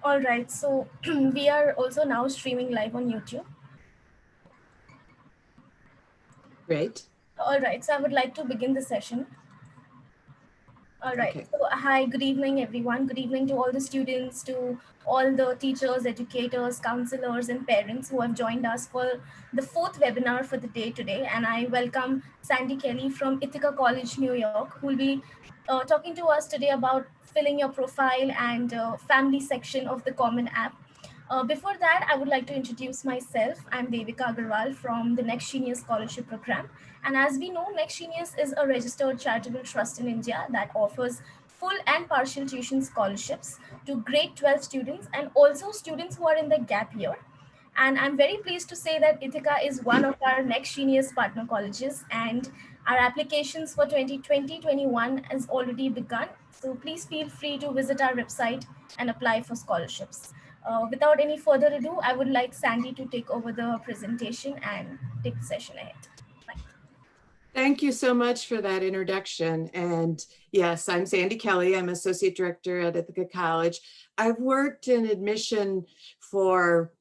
All right, so we are also now streaming live on YouTube. Great. All right, so I would like to begin the session. All right. Okay. So, hi, good evening, everyone. Good evening to all the students, to all the teachers, educators, counselors, and parents who have joined us for the fourth webinar for the day today. And I welcome Sandy Kelley from Ithaca College, New York, who will be talking to us today about filling your profile and family section of the Common App. Before that, I would like to introduce myself. I'm Devika Agarwal from the Next Genius Scholarship Program. And as we know, Next Genius is a registered charitable trust in India that offers full and partial tuition scholarships to grade 12 students and also students who are in the gap year. And I'm very pleased to say that Ithaca is one of our Next Genius partner colleges, and our applications for 2020-21 has already begun. So please feel free to visit our website and apply for scholarships. Without any further ado, I would like Sandy to take over the presentation and take the session ahead. Thank you so much for that introduction. And yes, I'm Sandy Kelley. I'm Associate Director at Ithaca College. I've worked in admission for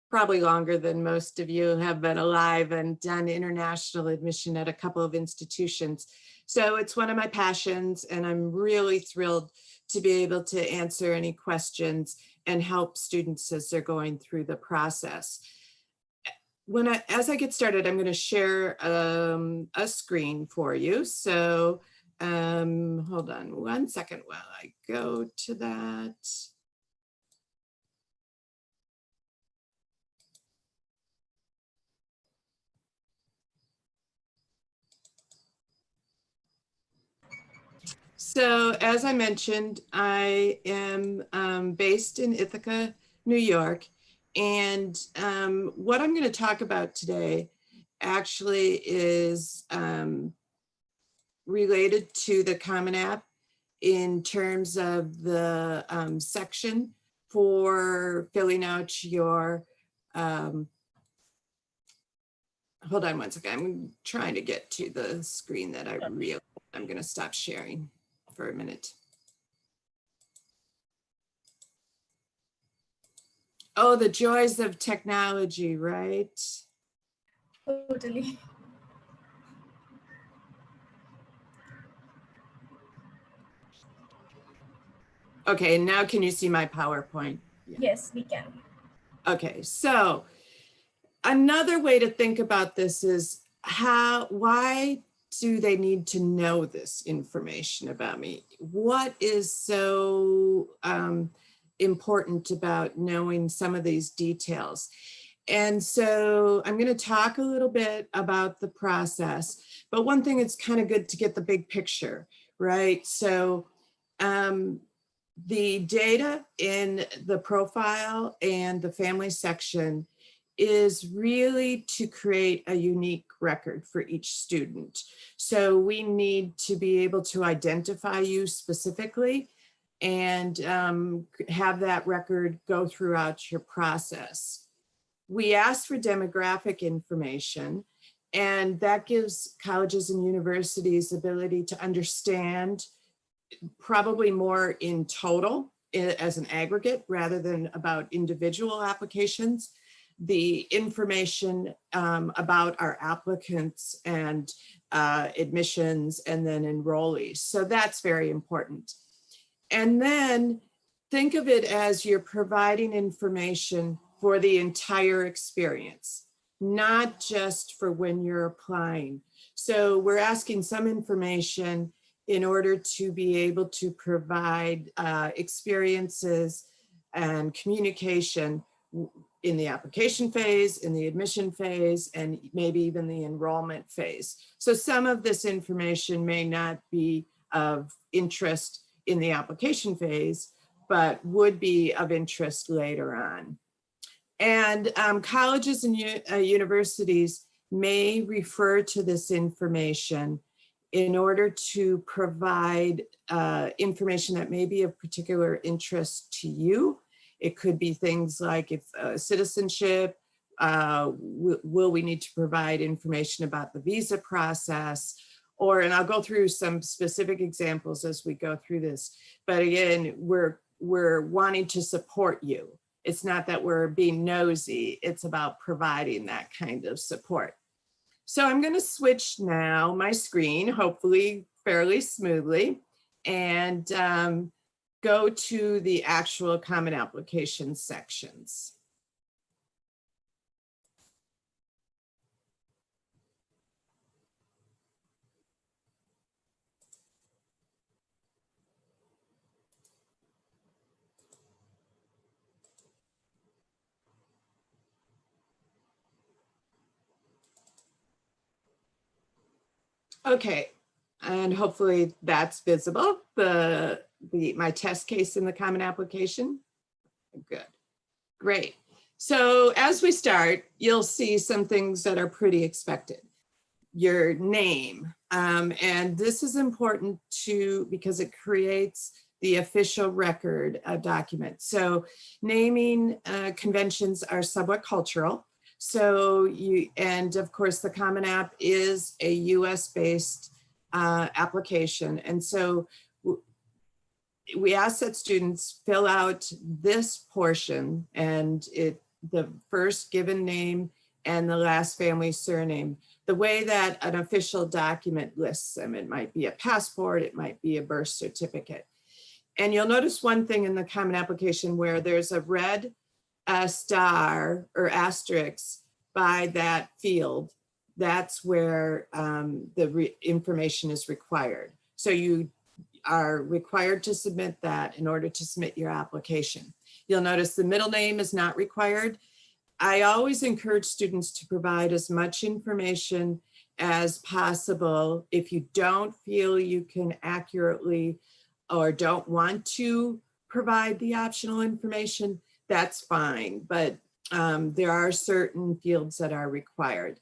probably longer than most of you have been alive and done international admission at a couple of institutions. So it's one of my passions, and I'm really thrilled to be able to answer any questions and help students as they're going through the process. As I get started, I'm going to share a screen for you. So hold on one second while I go to that. So as I mentioned, I am based in Ithaca, New York. And what I'm going to talk about today actually is related to the Common App in terms of the section for filling out your, hold on one second, I'm trying to get to the screen that I'm going to stop sharing for a minute. Oh, the joys of technology, right? Totally. Okay, now can you see my PowerPoint? Yeah. Yes, we can. Okay, so another way to think about this is why do they need to know this information about me? What is so important about knowing some of these details? And so I'm going to talk a little bit about the process, but one thing it's kind of good to get the big picture, right? So the data in the profile and the family section is really to create a unique record for each student. So we need to be able to identify you specifically and have that record go throughout your process. We ask for demographic information, and that gives colleges and universities the ability to understand probably more in total as an aggregate rather than about individual applications, the information about our applicants and admissions and then enrollees. So that's very important. And then think of it as you're providing information for the entire experience, not just for when you're applying. So we're asking some information in order to be able to provide experiences and communication in the application phase, in the admission phase, and maybe even the enrollment phase. So some of this information may not be of interest in the application phase, but would be of interest later on. And colleges and universities may refer to this information in order to provide information that may be of particular interest to you. It could be things like if citizenship, will we need to provide information about the visa process, and I'll go through some specific examples as we go through this. But again, we're we're wanting to support you. It's not that we're being nosy, it's about providing that kind of support. So I'm going to switch now my screen, hopefully fairly smoothly, and go to the actual Common Application sections. Okay, and hopefully that's visible, my test case in the Common Application. Good, great. So as we start, you'll see some things that are pretty expected. Your name, and this is important too because it creates the official record of documents. So naming conventions are somewhat cultural. So and of course the Common App is a US based application. And so we ask that students fill out this portion, and the first given name and the last family surname, the way that an official document lists them. It might be a passport, it might be a birth certificate. And you'll notice one thing in the Common Application where there's a red star or asterisk by that field. That's where the information is required. So you are required to submit that in order to submit your application. You'll notice the middle name is not required. I always encourage students to provide as much information as possible. If you don't feel you can accurately or don't want to provide the optional information, that's fine. But there are certain fields that are required.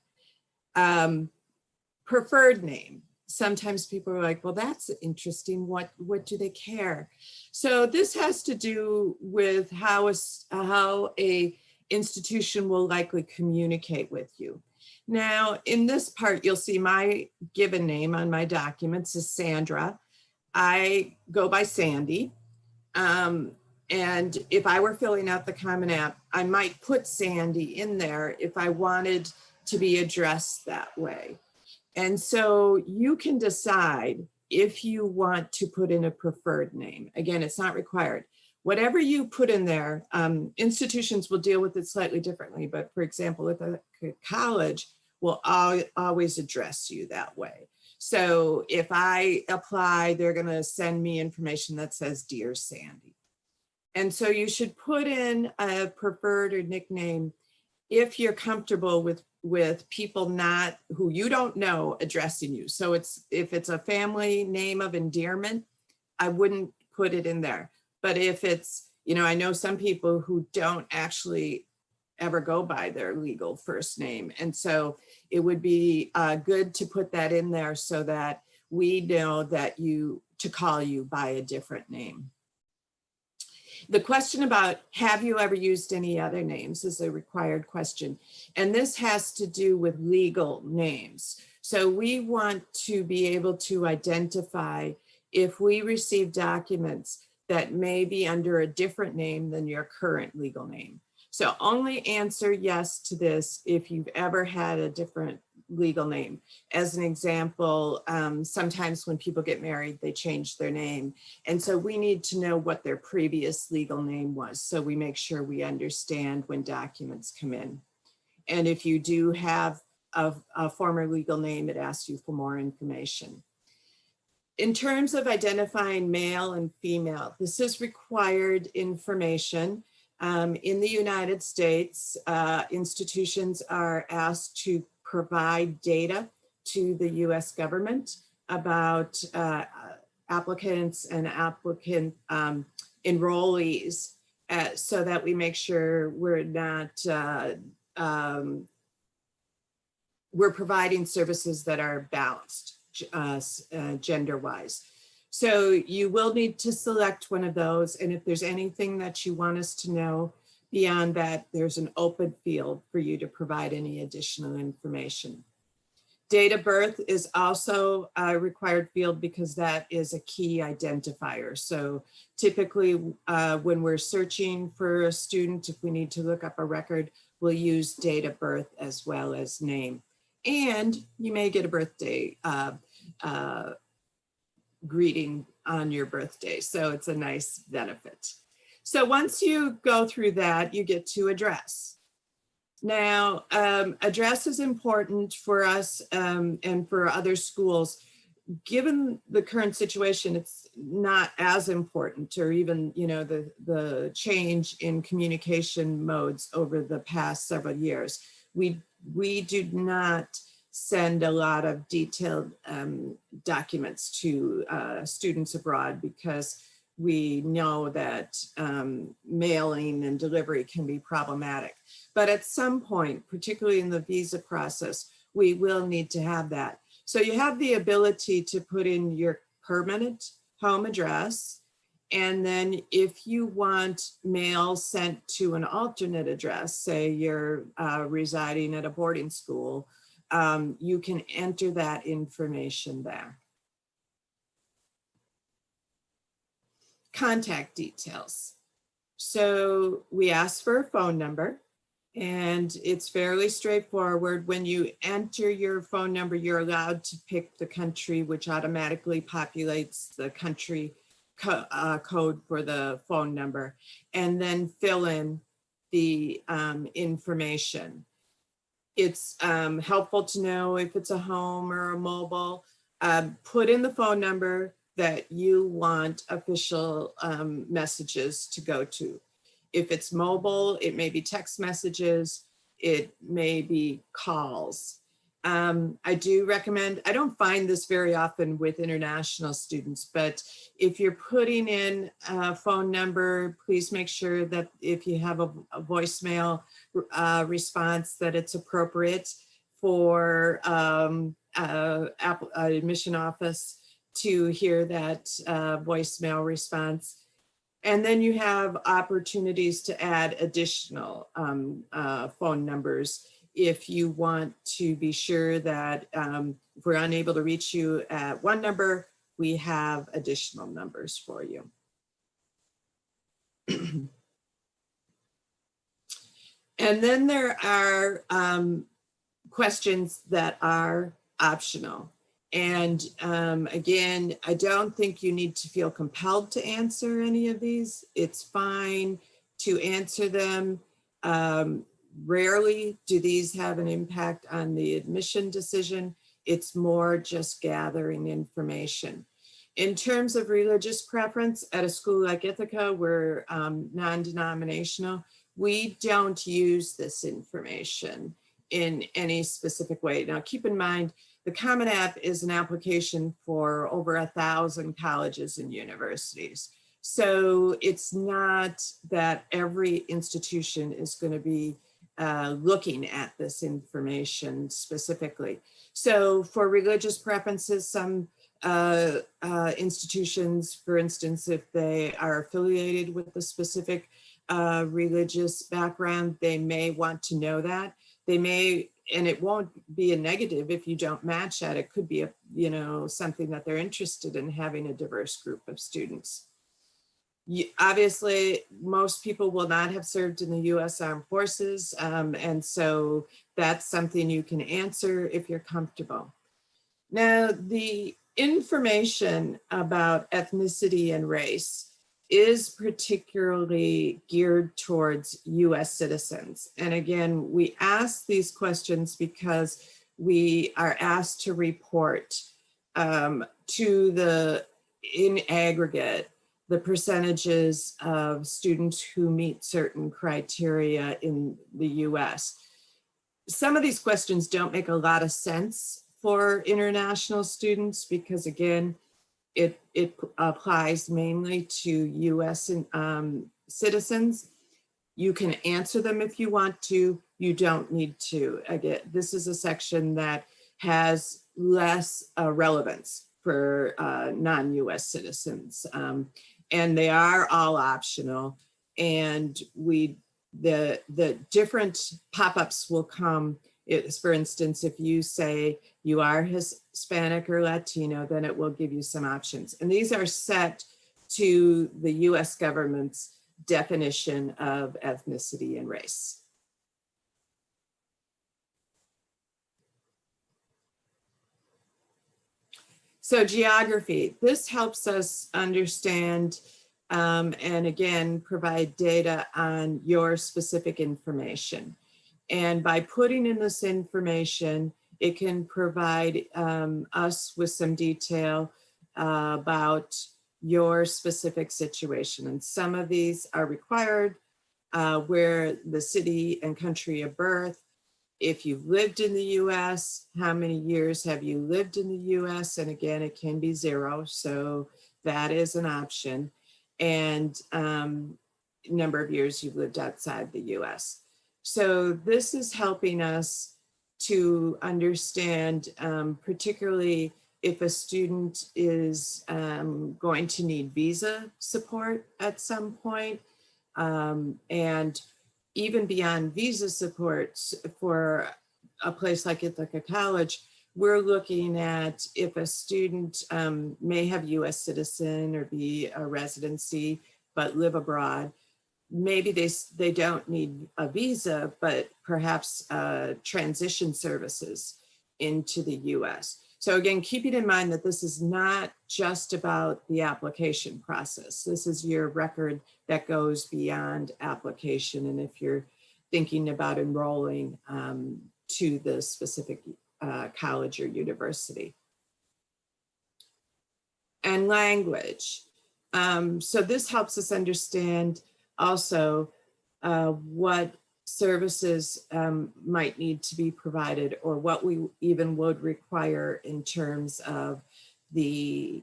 Preferred name. Sometimes people are like, well, that's interesting. What do they care? So this has to do with how a institution will likely communicate with you. Now, in this part, you'll see my given name on my documents is Sandra. I go by Sandy. And if I were filling out the Common App, I might put Sandy in there if I wanted to be addressed that way. And so you can decide if you want to put in a preferred name. Again, it's not required. Whatever you put in there, institutions will deal with it slightly differently. But for example, Ithaca College will always address you that way. So if I apply, they're going to send me information that says, Dear Sandy. And so you should put in a preferred or nickname if you're comfortable with people not who you don't know addressing you. So if it's a family name of endearment, I wouldn't put it in there. But if it's, I know some people who don't actually ever go by their legal first name. And so it would be good to put that in there so that we know that to call you by a different name. The question about have you ever used any other names is a required question. And this has to do with legal names. So we want to be able to identify if we receive documents that may be under a different name than your current legal name. So only answer yes to this if you've ever had a different legal name. As an example, sometimes when people get married, they change their name. And so we need to know what their previous legal name was, so we make sure we understand when documents come in. And if you do have a former legal name, it asks you for more information. In terms of identifying male and female, this is required information. In the United States, institutions are asked to provide data to the US government about applicants and applicant enrollees so that we make sure we're not, we're providing services that are balanced gender-wise. So you will need to select one of those. And if there's anything that you want us to know beyond that, there's an open field for you to provide any additional information. Date of birth is also a required field because that is a key identifier. So typically when we're searching for a student, if we need to look up a record, we'll use date of birth as well as name. And you may get a birthday greeting on your birthday. So it's a nice benefit. So once you go through that, you get to address. Now, address is important for us and for other schools. Given the current situation, it's not as important, or even, you know, the change in communication modes over the past several years. We do not send a lot of detailed documents to students abroad because we know that mailing and delivery can be problematic. But at some point, particularly in the visa process, we will need to have that. So you have the ability to put in your permanent home address. And then if you want mail sent to an alternate address, say you're residing at a boarding school, you can enter that information there. Contact details. So we ask for a phone number, and it's fairly straightforward. When you enter your phone number, you're allowed to pick the country, which automatically populates the country code for the phone number, and then fill in the information. It's helpful to know if it's a home or a mobile. Put in the phone number that you want official messages to go to. If it's mobile, it may be text messages, it may be calls. I do recommend, I don't find this very often with international students, but if you're putting in a phone number, please make sure that if you have a voicemail response, that it's appropriate for admission office to hear that voicemail response. And then you have opportunities to add additional phone numbers if you want to be sure that if we're unable to reach you at one number, we have additional numbers for you. And then there are questions that are optional. And again, I don't think you need to feel compelled to answer any of these. It's fine to answer them. Rarely do these have an impact on the admission decision. It's more just gathering information. In terms of religious preference, at a school like Ithaca, we're non-denominational. We don't use this information in any specific way. Now, keep in mind, the CommonApp is an application for over 1,000 colleges and universities. So it's not that every institution is going to be looking at this information specifically. So for religious preferences, some institutions, for instance, if they are affiliated with a specific religious background, they may want to know that. They may, and it won't be a negative if you don't match that. It could be a, you know, something that they're interested in, having a diverse group of students. Obviously, most people will not have served in the U.S. Armed Forces, and so that's something you can answer if you're comfortable. Now, the information about ethnicity and race is particularly geared towards US citizens. And again, we ask these questions because we are asked to report in aggregate, the percentages of students who meet certain criteria in the US. Some of these questions don't make a lot of sense for international students because, again, it applies mainly to US citizens. You can answer them if you want to. You don't need to. Again, this is a section that has less relevance for non-US citizens. And they are all optional. And the different pop-ups will come. For instance, if you say you are Hispanic or Latino, then it will give you some options. And these are set to the US government's definition of ethnicity and race. So geography, this helps us understand and again, provide data on your specific information. And by putting in this information, it can provide us with some detail about your specific situation. And some of these are required where the city and country of birth, if you've lived in the US, how many years have you lived in the US? And again, it can be 0, so that is an option. And number of years you've lived outside the US. So this is helping us to understand, particularly if a student is going to need visa support at some point, and even beyond visa support for a place like Ithaca College, we're looking at if a student may have US citizen or be a residency, but live abroad, maybe they don't need a visa, but perhaps transition services into the US. So again, keeping in mind that this is not just about the application process. This is your record that goes beyond application. And if you're thinking about enrolling to the specific college or university. And language. So this helps us understand also what services might need to be provided or what we even would require in terms of the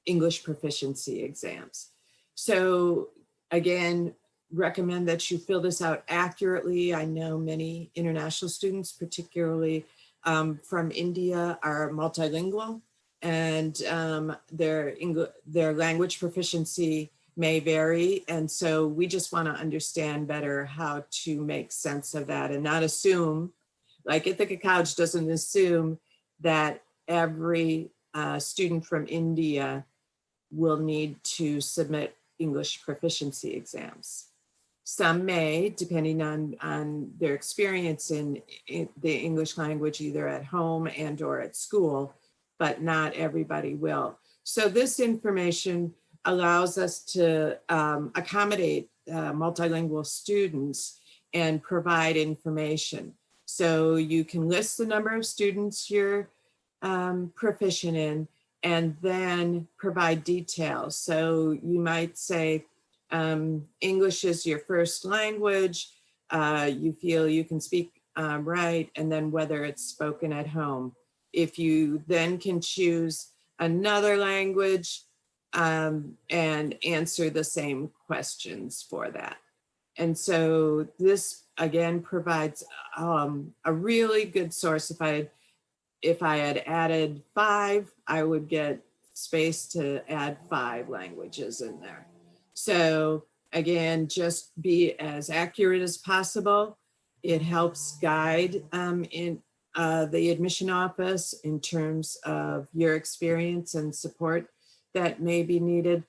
English proficiency exams. So again, recommend that you fill this out accurately. I know many international students, particularly from India, are multilingual, and their language proficiency may vary. And so we just want to understand better how to make sense of that and not assume, like Ithaca College doesn't assume that every student from India will need to submit English proficiency exams. Some may, depending on their experience in the English language, either at home and or at school, but not everybody will. So this information allows us to accommodate multilingual students and provide information. So you can list the number of students you're proficient in and then provide details. So you might say, English is your first language, you feel you can speak right, and then whether it's spoken at home. If you then can choose another language and answer the same questions for that. And so this again provides a really good source. If I had added 5, I would get space to add 5 languages in there. So again, just be as accurate as possible. It helps guide in the admission office in terms of your experience and support that may be needed.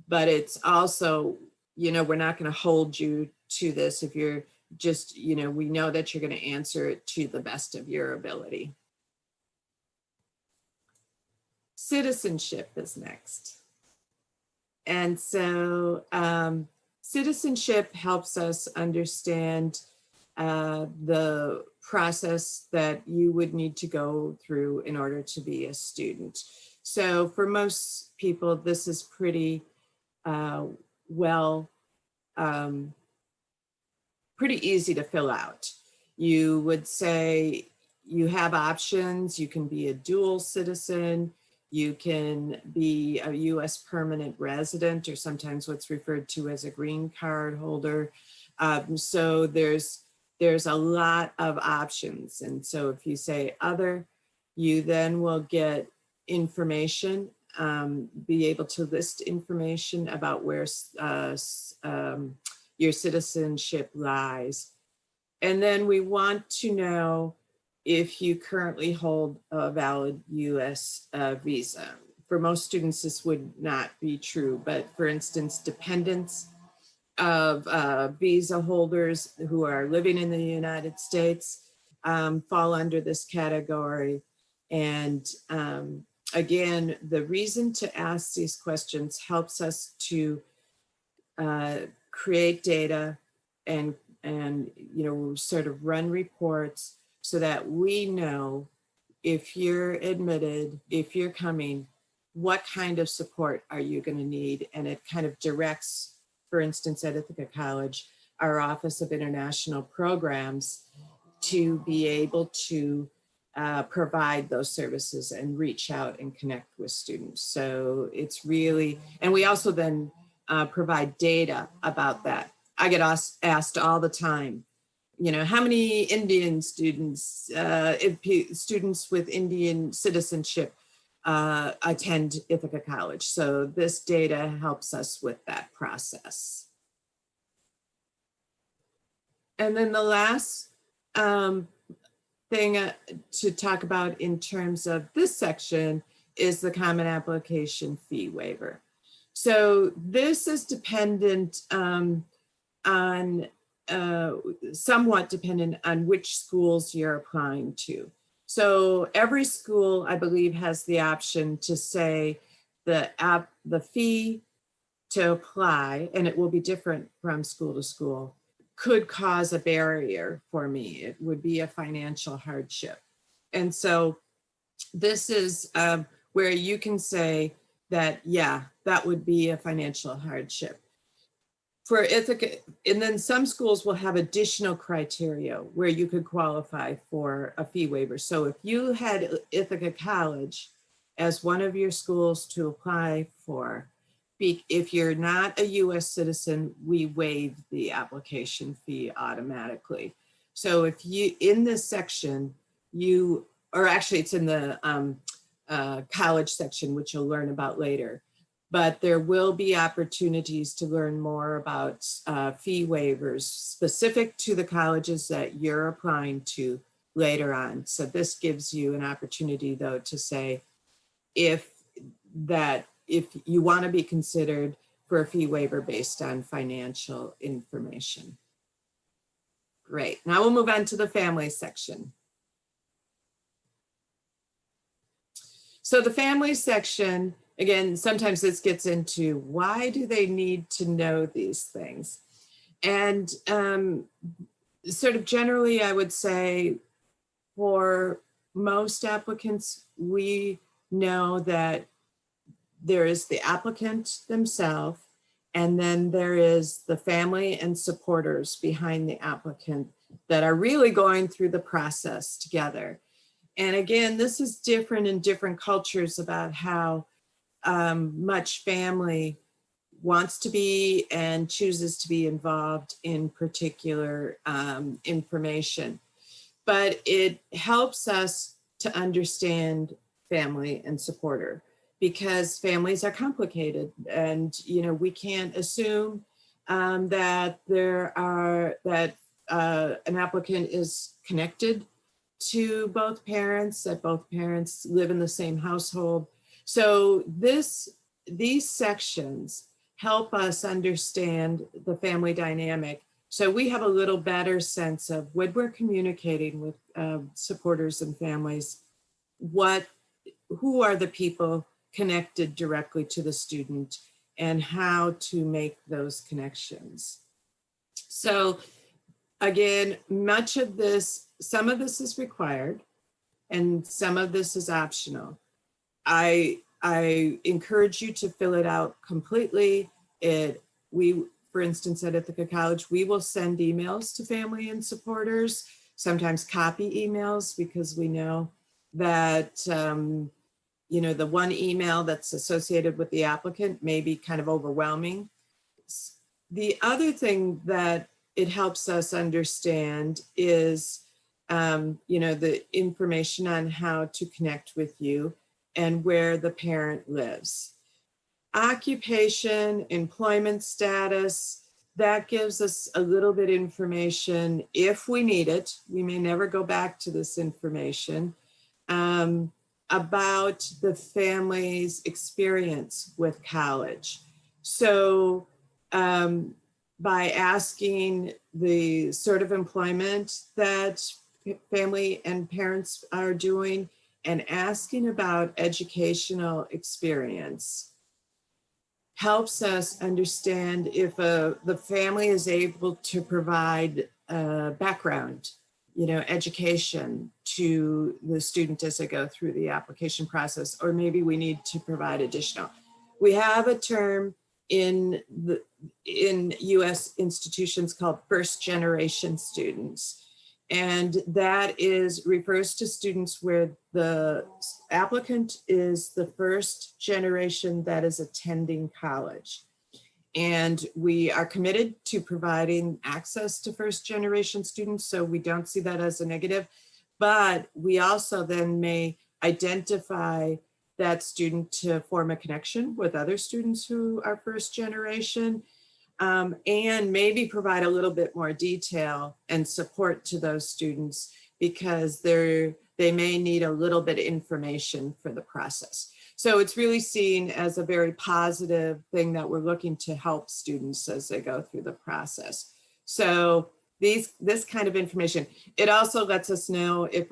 But it's also, we're not going to hold you to this if you're just, we know that you're going to answer it to the best of your ability. Citizenship is next. And so citizenship helps us understand the process that you would need to go through in order to be a student. So for most people, this is pretty pretty easy to fill out. You would say you have options. You can be a dual citizen. You can be a US permanent resident, or sometimes what's referred to as a green card holder. So there's a lot of options. And so if you say other, you then will get information, be able to list information about where your citizenship lies. And then we want to know if you currently hold a valid US visa. For most students, this would not be true, but for instance, dependents of visa holders who are living in the United States fall under this category. And again, the reason to ask these questions helps us to create data and sort of run reports so that we know if you're admitted, if you're coming, what kind of support are you going to need? And it kind of directs, for instance, at Ithaca College, our Office of International Programs to be able to provide those services and reach out and connect with students. So it's really, and we also then provide data about that. I get asked all the time, how many Indian students, students with Indian citizenship attend Ithaca College. So this data helps us with that process. And then the last thing to talk about in terms of this section is the Common Application fee waiver. So this is dependent on somewhat dependent on which schools you're applying to. So every school, I believe, has the option to say the fee to apply, and it will be different from school to school, could cause a barrier for me. It would be a financial hardship. And so this is where you can say that, yeah, that would be a financial hardship. For Ithaca, and then some schools will have additional criteria where you could qualify for a fee waiver. So if you had Ithaca College as one of your schools to apply for, if you're not a US citizen, we waive the application fee automatically. So if you, in this section, or actually it's in the college section, which you'll learn about later, but there will be opportunities to learn more about fee waivers specific to the colleges that you're applying to later on. So this gives you an opportunity though to say if you want to be considered for a fee waiver based on financial information. Great, now we'll move on to the family section. So the family section, again, sometimes this gets into why do they need to know these things? And sort of generally, I would say for most applicants, we know that there is the applicant themselves, and then there is the family and supporters behind the applicant that are really going through the process together. And again, this is different in different cultures about how much family wants to be and chooses to be involved in particular information. But it helps us to understand family and supporter because families are complicated, and we can't assume that an applicant is connected to both parents, that both parents live in the same household. So these sections help us understand the family dynamic. So we have a little better sense of when we're communicating with supporters and families, who are the people connected directly to the student and how to make those connections. So again, much of this, some of this is required and some of this is optional. I encourage you to fill it out completely. For instance, at Ithaca College, we will send emails to family and supporters, sometimes copy emails, because we know that the one email that's associated with the applicant may be kind of overwhelming. The other thing that it helps us understand is the information on how to connect with you and where the parent lives. Occupation, employment status, that gives us a little bit information if we need it. We may never go back to this information about the family's experience with college. So by asking the sort of employment that family and parents are doing and asking about educational experience helps us understand if the family is able to provide background, education to the student as they go through the application process, or maybe we need to provide additional. We have a term in US institutions called first generation students. And that refers to students where the applicant is the first generation that is attending college. And we are committed to providing access to first generation students, so we don't see that as a negative. But we also then may identify that student to form a connection with other students who are first generation. And maybe provide a little bit more detail and support to those students because they may need a little bit of information for the process. So it's really seen as a very positive thing that we're looking to help students as they go through the process. So this kind of information, it also lets us know if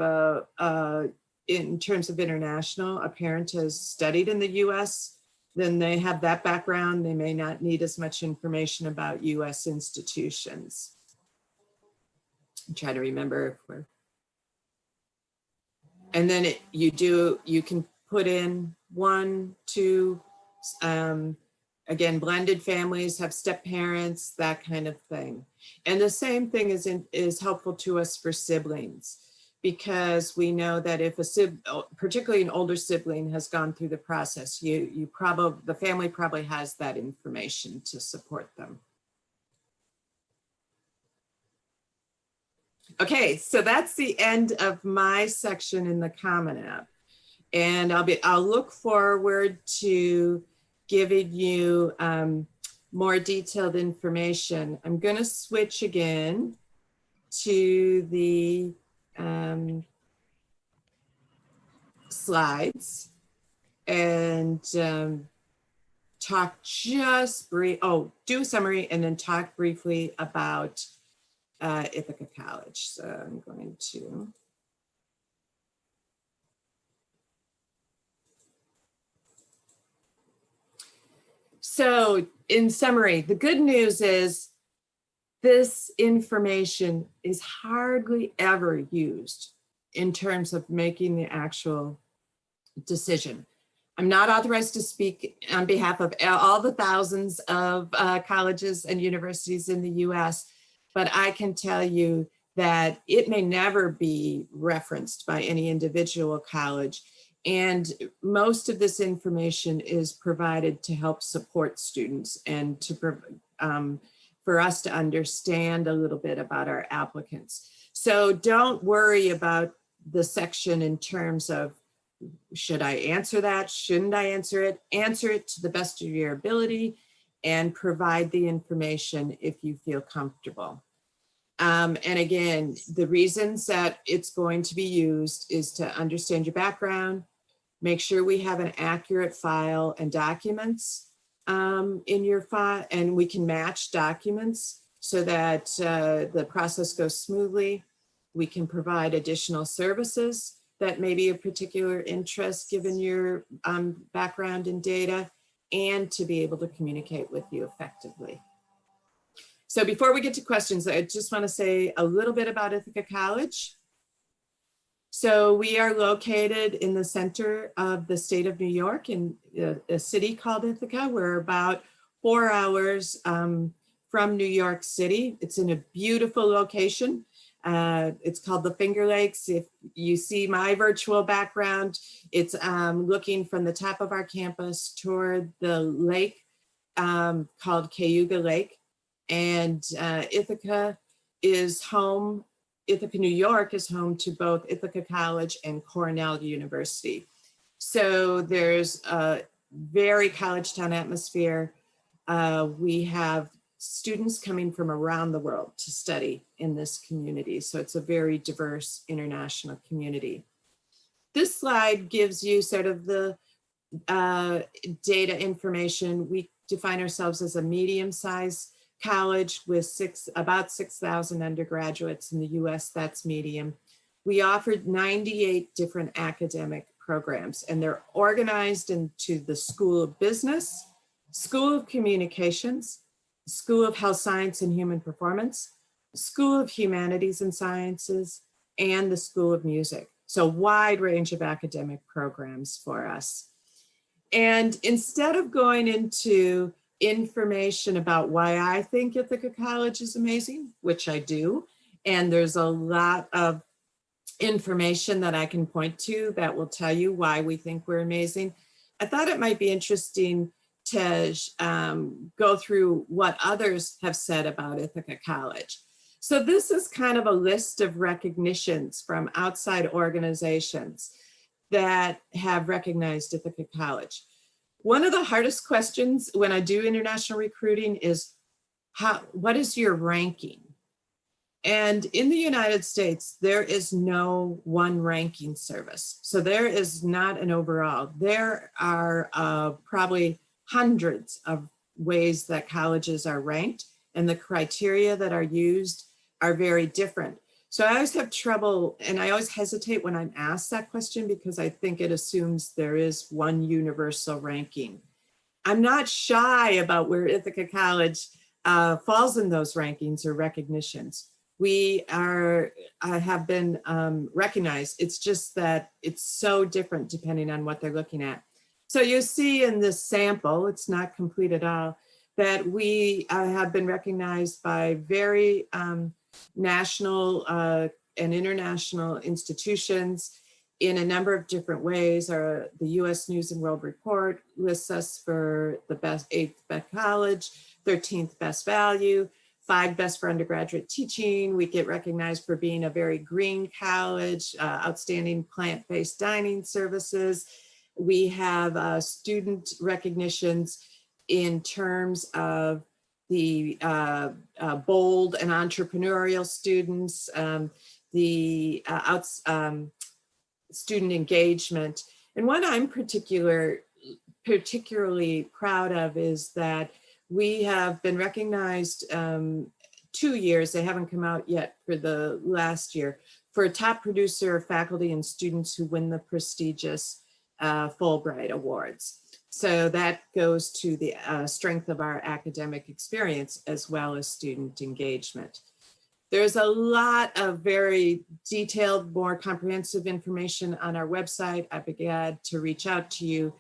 in terms of international, a parent has studied in the US, then they have that background. They may not need as much information about US institutions. I'm trying to remember if we're, and then you can put in 1, 2, again, blended families, have step parents, that kind of thing. And the same thing is helpful to us for siblings, because we know that if particularly an older sibling has gone through the process, the family probably has that information to support them. Okay, so that's the end of my section in the Common App. And I'll look forward to giving you more detailed information. I'm gonna switch again to the slides and talk do a summary and then talk briefly about Ithaca College. So I'm going to. So in summary, the good news is this information is hardly ever used in terms of making the actual decision. I'm not authorized to speak on behalf of all the thousands of colleges and universities in the US, but I can tell you that it may never be referenced by any individual college. And most of this information is provided to help support students and for us to understand a little bit about our applicants. So don't worry about the section in terms of, should I answer that? Shouldn't I answer it? Answer it to the best of your ability and provide the information if you feel comfortable. And again, the reasons that it's going to be used is to understand your background, make sure we have an accurate file and documents in your file, and we can match documents so that the process goes smoothly. We can provide additional services that may be of particular interest given your background and data, and to be able to communicate with you effectively. So before we get to questions, I just want to say a little bit about Ithaca College. So we are located in the center of the state of New York in a city called Ithaca. We're about 4 hours from New York City. It's in a beautiful location. It's called the Finger Lakes. If you see my virtual background, it's looking from the top of our campus toward the lake called Cayuga Lake. And Ithaca is home, Ithaca, New York is home to both Ithaca College and Cornell University. So there's a very college town atmosphere. We have students coming from around the world to study in this community. So it's a very diverse international community. This slide gives you sort of the data information. We define ourselves as a medium-sized college with about 6,000 undergraduates in the US, that's medium. We offered 98 different academic programs, and they're organized into the School of Business, School of Communications, School of Health Science and Human Performance, School of Humanities and Sciences, and the School of Music. So wide range of academic programs for us. And instead of going into information about why I think Ithaca College is amazing, which I do, and there's a lot of information that I can point to that will tell you why we think we're amazing, I thought it might be interesting to go through what others have said about Ithaca College. So this is kind of a list of recognitions from outside organizations that have recognized Ithaca College. One of the hardest questions when I do international recruiting is, what is your ranking? And in the United States, there is no one ranking service. So there is not an overall. There are probably hundreds of ways that colleges are ranked, and the criteria that are used are very different. So I always have trouble, and I always hesitate when I'm asked that question because I think it assumes there is one universal ranking. I'm not shy about where Ithaca College falls in those rankings or recognitions. We have been recognized. It's just that it's so different depending on what they're looking at. So you see in this sample, it's not complete at all, that we have been recognized by very national and international institutions in a number of different ways. The US News and World Report lists us for the 8th best college, 13th best value, 5 best for undergraduate teaching. We get recognized for being a very green college, outstanding plant-based dining services. We have student recognitions in terms of the bold and entrepreneurial students, the student engagement. And what I'm particularly proud of is that we have been recognized 2 years, they haven't come out yet for the last year, for a top producer of faculty and students who win the prestigious Fulbright Awards. So that goes to the strength of our academic experience as well as student engagement. There's a lot of very detailed, more comprehensive information on our website. I'd be glad to reach out to you.